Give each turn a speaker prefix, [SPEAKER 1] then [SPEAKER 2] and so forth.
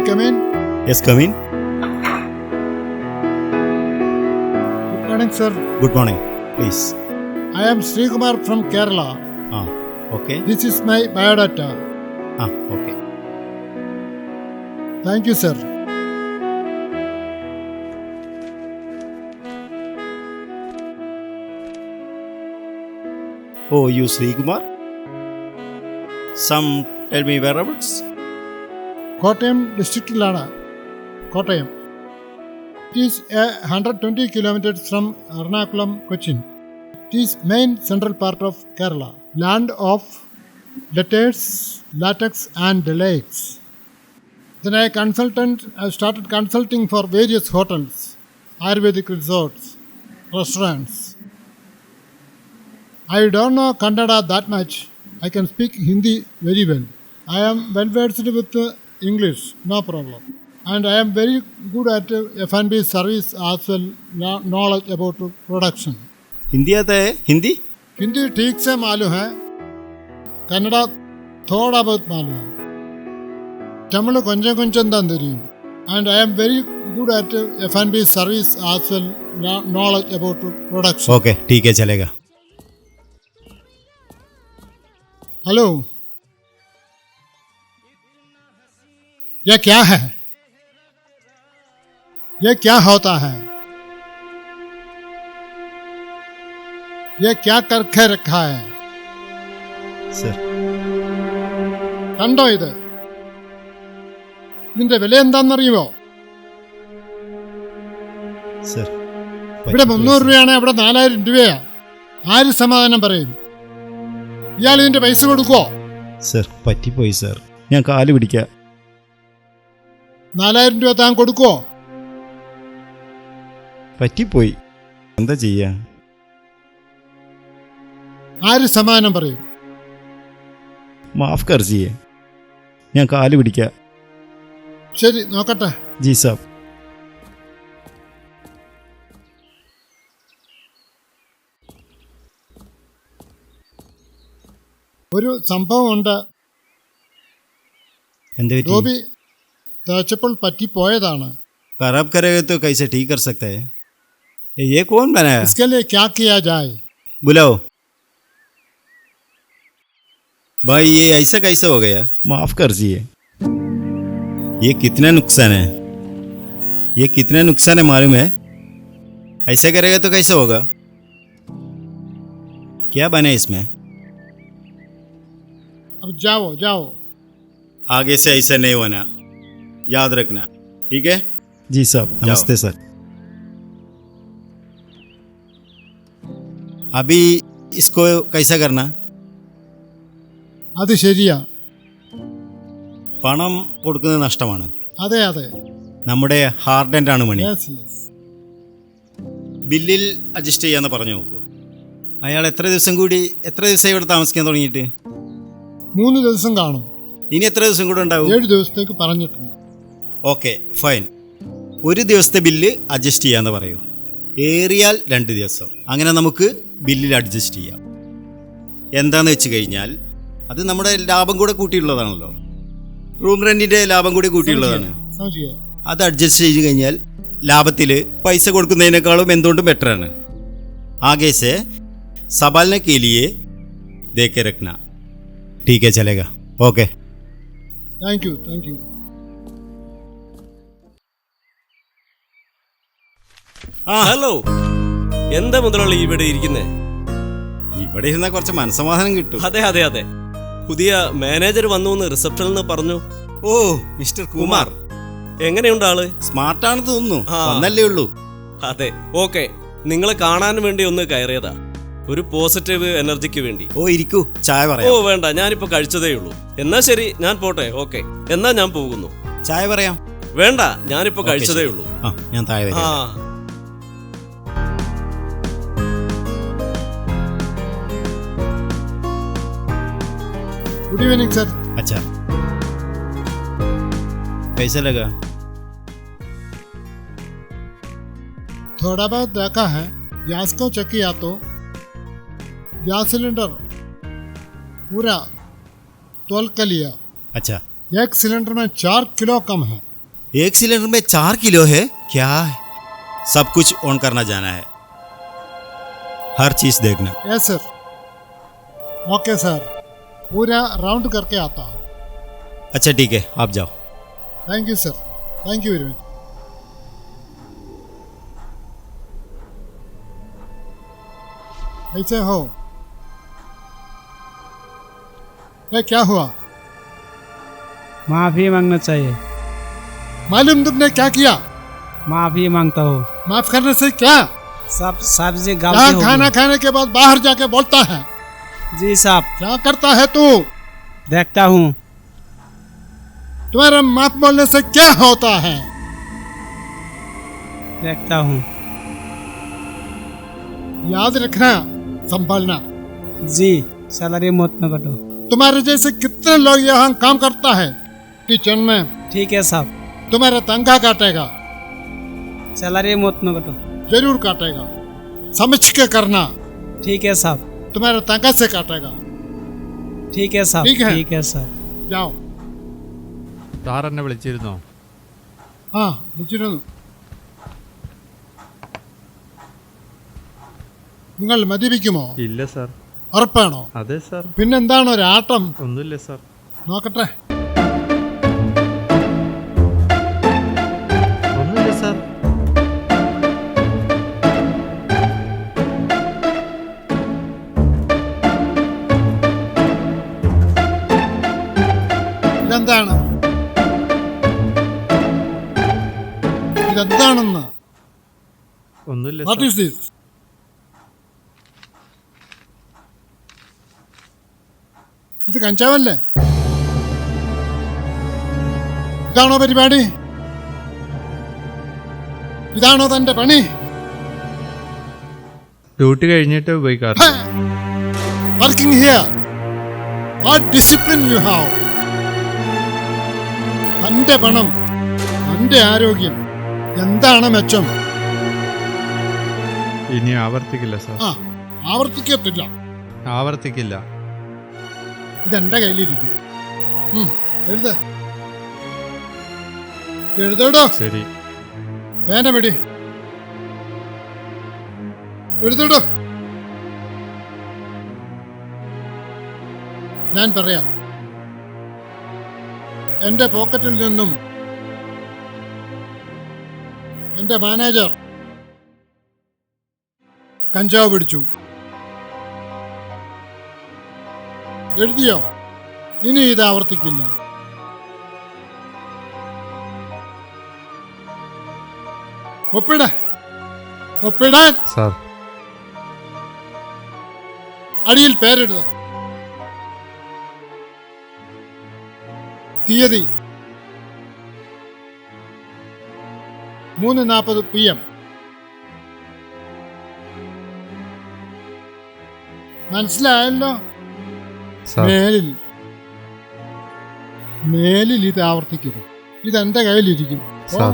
[SPEAKER 1] Come in.
[SPEAKER 2] Yes, come in.
[SPEAKER 1] Good morning, sir.
[SPEAKER 2] Good morning. Please.
[SPEAKER 1] I am Sri Kumar from Kerala.
[SPEAKER 2] Okay.
[SPEAKER 1] This is my biodata.
[SPEAKER 2] Okay.
[SPEAKER 1] Thank you, sir.
[SPEAKER 2] Oh, you Sri Kumar? Some tell me whereabouts.
[SPEAKER 1] Kottayam districtilana. Kottayam. It is 120 kilometers from Ernakulam, Cochin. It is main central part of Kerala. Land of letters, latex and lakes. Then I started consulting for various hotels, Ayurvedic resorts, restaurants. I don't know Kannada that much. I can speak Hindi very well. I am well versed with English, no problem. And I am very good at F&B service as well, knowledge about production.
[SPEAKER 2] Hindi आता है? हिंदी?
[SPEAKER 1] हिंदी ठीक से मालूम है, कन्नड़ा थोड़ा बहुत मालूम है, तमिल கொஞ்சம் கொஞ்சம் தான் தெரியும். And I am very good at F&B service as well, knowledge about production.
[SPEAKER 2] Okay, ठीक है चलेगा.
[SPEAKER 1] हेलो, यह क्या है? यह क्या होता है? यह क्या करके रखा है?
[SPEAKER 2] Sir.
[SPEAKER 1] കണ്ടോ ഇത്? ഇതിന്റെ വില എന്താണെന്നറിയുമോ?
[SPEAKER 2] Sir.
[SPEAKER 1] ഇവിടെ 300 രൂപയാണ്, അവിടെ 4000 രൂപയാ. ആര് സമാധാനം പറയും? ഇയാൾ ഇതിന്റെ പൈസ കൊടുക്കോ?
[SPEAKER 2] സർ പറ്റിപ്പോയി സർ, ഞാൻ കാല് പിടിക്കാം.
[SPEAKER 1] 4000 രൂപ താൻ കൊടുക്കോ?
[SPEAKER 2] പറ്റിപ്പോയി, എന്താ ചെയ്യാ?
[SPEAKER 1] ആര് സമാധാനം പറയും?
[SPEAKER 2] മാഫ് കർ ജിയേ, ഞാൻ കാല് പിടിക്കാം.
[SPEAKER 1] ശരി, നോക്കട്ടെ.
[SPEAKER 2] ജി സാബ്.
[SPEAKER 1] ഒരു സംഭവമുണ്ട്. ഗോപി തേച്ചപ്പോൾ പറ്റിപ്പോയതാണ്.
[SPEAKER 2] खराब करेगा तो कैसे ठीक कर सकता है? ये कौन बनाया?
[SPEAKER 1] इसके लिए क्या किया जाए?
[SPEAKER 2] बुलाओ भाई, ये ऐसा कैसे हो गया? माफ कर जिए. ये कितना नुकसान है, ये कितना नुकसान है मालूम है? ऐसा करेगा तो कैसे होगा? क्या बना इसमें?
[SPEAKER 1] अब जाओ जाओ,
[SPEAKER 2] आगे से ऐसा नहीं होना, याद रखना, ठीक है? जी साहब, नमस्ते सर. अभी इसको कैसा करना?
[SPEAKER 1] അത് ശരിയാ.
[SPEAKER 2] പണം കൊടുക്കുന്നത് നഷ്ടമാണ്.
[SPEAKER 1] അതെ അതെ,
[SPEAKER 2] നമ്മുടെ ഹാർഡ് ആണ് മണി.
[SPEAKER 1] Yes yes.
[SPEAKER 2] ബില്ലിൽ അഡ്ജസ്റ്റ് ചെയ്യാന്ന് പറഞ്ഞു നോക്കൂ. അയാൾ എത്ര ദിവസം ഇവിടെ താമസിക്കാൻ തുടങ്ങിയിട്ട്?
[SPEAKER 1] 3 ദിവസം കാണും.
[SPEAKER 2] ഇനി എത്ര ദിവസം കൂടെ ഉണ്ടാവും?
[SPEAKER 1] 7 ദിവസത്തേക്ക് പറഞ്ഞിട്ടുണ്ട്.
[SPEAKER 2] ഓക്കെ ഫൈൻ, 1 ദിവസത്തെ ബില്ല് അഡ്ജസ്റ്റ് ചെയ്യാന്ന് പറയൂ. ഏറിയാൽ 2 ദിവസം, അങ്ങനെ നമുക്ക് ബില്ലിൽ അഡ്ജസ്റ്റ് ചെയ്യാം. എന്താന്ന് വെച്ച് കഴിഞ്ഞാൽ അത് നമ്മുടെ ലാഭം കൂടെ കൂട്ടിയുള്ളതാണല്ലോ, റൂം റെന്റിന്റെ ലാഭം കൂടി കൂട്ടിയുള്ളതാണ്. അത് അഡ്ജസ്റ്റ് ചെയ്ത് കഴിഞ്ഞാൽ ലാഭത്തിൽ പൈസ കൊടുക്കുന്നതിനേക്കാളും എന്തുകൊണ്ടും ബെറ്ററാണ്. ആകെ സെ സബാൽനെ കെ ലിയേ ദേക്കെ രഖ്ന. ठीक है चलेगा. Okay,
[SPEAKER 1] thank you thank you.
[SPEAKER 3] Hello, എന്താ മുതലാളി ഇവിടെ ഇരിക്കുന്നേ?
[SPEAKER 2] ഇവിടെ ഇരുന്ന കുറച്ച് മനസ്സമാധാനം കിട്ടും.
[SPEAKER 3] അതെ അതെ അതെ, പുതിയ മാനേജർ വന്നു എന്ന് റിസപ്ഷനിൽ നിന്ന് പറഞ്ഞു.
[SPEAKER 2] ഓ മിസ്റ്റർ കുമാർ,
[SPEAKER 3] എങ്ങനെയുണ്ട് ആള്?
[SPEAKER 2] സ്മാർട്ടാണെന്ന് തോന്നുന്നു, വന്നല്ലേ ഉള്ളൂ.
[SPEAKER 3] അതെ, ഓക്കെ, നിങ്ങളെ കാണാൻ വേണ്ടി ഒന്ന് കയറിയതാ, ഒരു പോസിറ്റീവ് എനർജിക്ക് വേണ്ടി.
[SPEAKER 2] ഓ ഇരിക്കൂ, ചായ പറയാം.
[SPEAKER 3] ഓ വേണ്ട, ഞാനിപ്പോ കഴിച്ചതേ ഉള്ളൂ. എന്നാ ശരി, ഞാൻ പോട്ടെ. ഓക്കെ, എന്നാ ഞാൻ പോകുന്നു.
[SPEAKER 2] ചായ പറയാം.
[SPEAKER 3] വേണ്ട, ഞാനിപ്പോ കഴിച്ചതേ ഉള്ളൂ.
[SPEAKER 2] ആ, ഞാൻ താഴെ
[SPEAKER 3] ആ
[SPEAKER 2] വരാം.
[SPEAKER 1] Good evening sir.
[SPEAKER 2] अच्छा, कैसा लगा?
[SPEAKER 1] थोड़ा बहुत देखा है. गैस को चेक किया तो गैस सिलेंडर पूरा तोल के लिया.
[SPEAKER 2] अच्छा,
[SPEAKER 1] एक सिलेंडर में 4 किलो कम है.
[SPEAKER 2] एक सिलेंडर में 4 किलो है? क्या है? सब कुछ ऑन करना जाना है, हर चीज देखना.
[SPEAKER 1] Yes sir. ओके सर, पूरा राउंड करके आता हूँ.
[SPEAKER 2] अच्छा ठीक है, आप जाओ.
[SPEAKER 1] Thank you sir. Thank you very much. ऐसे हो? ये क्या हुआ?
[SPEAKER 4] माफी मांगना चाहिए.
[SPEAKER 1] मालूम तुमने क्या किया?
[SPEAKER 4] माफी मांगता हूँ.
[SPEAKER 1] माफ करने से क्या?
[SPEAKER 4] सब सब्जी गलती
[SPEAKER 1] यहाँ
[SPEAKER 4] हो
[SPEAKER 1] खाना खाने के बाद बाहर जाके बोलता है.
[SPEAKER 4] गई. जी साहब,
[SPEAKER 1] क्या करता है तू?
[SPEAKER 4] देखता हूँ.
[SPEAKER 1] तुम्हारा माफ बोलने से क्या होता है?
[SPEAKER 4] देखता हूँ.
[SPEAKER 1] याद रखना, संभालना.
[SPEAKER 4] जी, सैलरी मत न कटो.
[SPEAKER 1] तुम्हारे जैसे कितने लोग यहाँ काम करता है किचन में.
[SPEAKER 4] ठीक है साहब.
[SPEAKER 1] तुम्हारा तनख्वाह काटेगा,
[SPEAKER 4] सैलरी मत न कटो.
[SPEAKER 1] जरूर काटेगा. समझ के करना.
[SPEAKER 4] ठीक है साहब.
[SPEAKER 1] तुम्हारा तनख्वाह से काटेगा.
[SPEAKER 4] ठीक है साहब.
[SPEAKER 1] ठीक है.
[SPEAKER 4] ठीक है साहब.
[SPEAKER 1] जाओ.
[SPEAKER 5] സാർ എന്നെ വിളിച്ചിരുന്നോ?
[SPEAKER 1] ആ, വിളിച്ചിരുന്നു. നിങ്ങൾ മദ്യപിക്കുമോ?
[SPEAKER 5] ഇല്ല സാർ.
[SPEAKER 1] ഉറപ്പാണോ?
[SPEAKER 5] അതെ സാർ.
[SPEAKER 1] പിന്നെന്താണ് ഒരാട്ടം?
[SPEAKER 5] ഒന്നുമില്ല സാർ.
[SPEAKER 1] നോക്കട്ടെ.
[SPEAKER 5] ഒന്നുമില്ല സാർ.
[SPEAKER 1] ഇതെന്താണ്? ഇതെന്താണെന്ന്?
[SPEAKER 5] ഒന്നുമില്ല
[SPEAKER 1] വാട്ട്
[SPEAKER 5] സാർ.
[SPEAKER 1] Is this? ഇത് കഞ്ചാവല്ലേ? ഇതാണോ പരിപാടി? ഇതാണോ തന്റെ പണി?
[SPEAKER 5] ഡ്യൂട്ടി കഴിഞ്ഞിട്ട് ഉപയോഗിക്കാറ്.
[SPEAKER 1] Working here. What discipline you have? തന്റെ പണം, തന്റെ ആരോഗ്യം, എന്താണ് മെച്ചം?
[SPEAKER 5] ഇനി ആവർത്തിക്കില്ല സാർ.
[SPEAKER 1] ആ, ആവർത്തിക്കത്തില്ല.
[SPEAKER 5] ആവർത്തിക്കില്ല.
[SPEAKER 1] ഇതെന്റെ കയ്യിലിരിക്കും. എഴുത എഴുതോടോ.
[SPEAKER 5] ശരി.
[SPEAKER 1] പേന പിടി. എഴുതോടോ. ഞാൻ പറയാം. എന്റെ പോക്കറ്റിൽ നിന്നും എന്റെ മാനേജർ കഞ്ചാവ് പിടിച്ചു. എഴുതിയോ? ഇനി ഇത് ആവർത്തിക്കില്ല. ഒപ്പിടാൻ.
[SPEAKER 5] സാർ.
[SPEAKER 1] അടിയിൽ പേരെഴുത. തീയതി 3:40 PM. മനസ്സിലായല്ലോ?
[SPEAKER 5] സാർ.
[SPEAKER 1] മേലിൽ ഇത് ആവർത്തിക്കരുത്. ഇതെന്റെ കയ്യിലിരിക്കും.
[SPEAKER 5] സാർ.